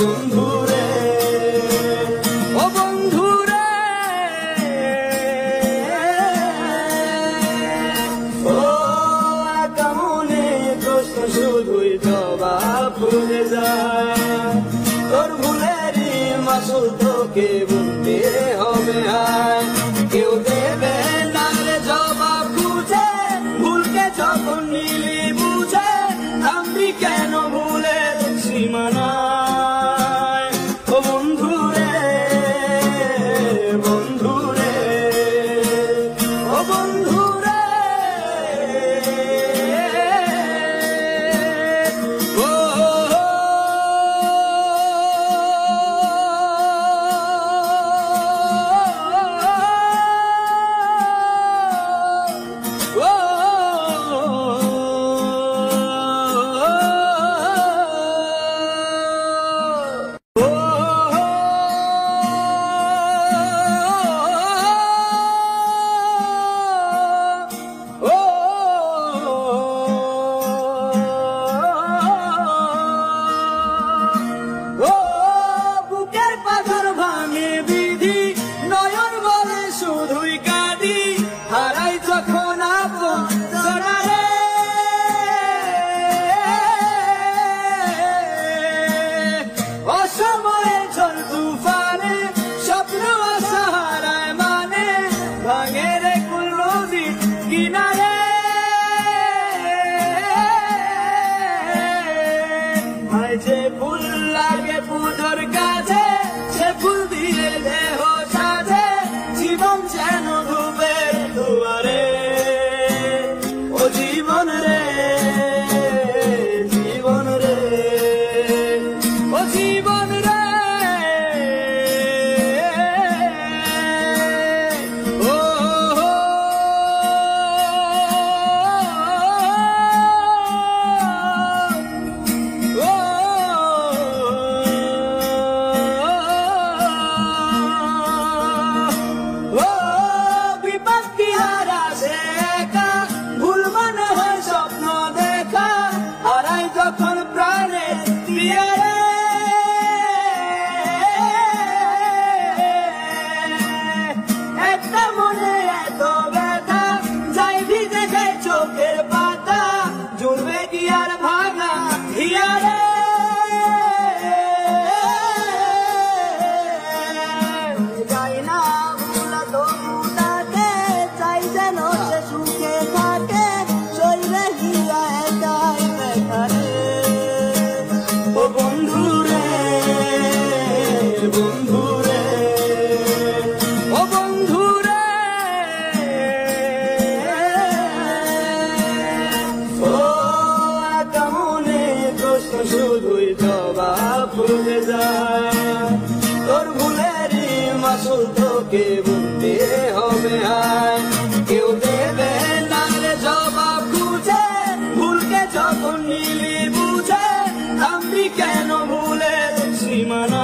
বন্ধুরে, ও বন্ধুরে, ও একা মনে প্রশ্ন শুধুই জবাব খুঁজে যায়। তোর ভুলেরই মাসুল তোকে বুঝতে হবে, আয় কেউ দেবে না রে জবাব খুঁজে। ভুলকে যখন নিলি বুঝে, থামবি কেন ভুলের সীমানায়? ও বন্ধুরে, বন্ধুরে, ও বন্ধুরে, ও বুকের পাথর ভাঙে বিধি, নয়ন বলে শুধুই কাঁদি। হারাই যখন আপনা রে, অসময়ে ঝড় তুফানে স্বপ্ন আশা হারায় মানে। ভাঙে রে কুল নদীর কিনারে, ভাই যে ফুল লাগে পুজোর কাছে, সে ফুল দিয়ে দেহ সাজে। জীবন যেন ধূপের দুয়ারে, ও জীবন রে, জীবন রে, ও জীবন রে, ও বিপত্তি হারা সে একা, ভুল মনে হয় স্বপ্ন দেখা। হারাই যখন প্রাণে দিয়ে রে, একটা মনে এত ব্যথা, যাই ভিজে যায় চোখের পাতা। জুড়বে কি আর ভাঙা হিয়া রে, যাই না ভুলা তবু তাকে, চাই যেন সে সুখে থাকে। শরীরে হিয়া একাই ব্যথা রে, ও বন্ধুরে, বন্ধুরে, ও বন্ধুরে, ও একা মনে প্রশ্ন শুধুই জবাব খুঁজে যায়। তোর ভুলেরই মাসুল তোকে বুঝতে হবে, আয় কেউ দেবে না রে জবাব খুঁজে। ভুলকে যখন নিলি বুঝে, থামবি কেন ভুলের সীমানা?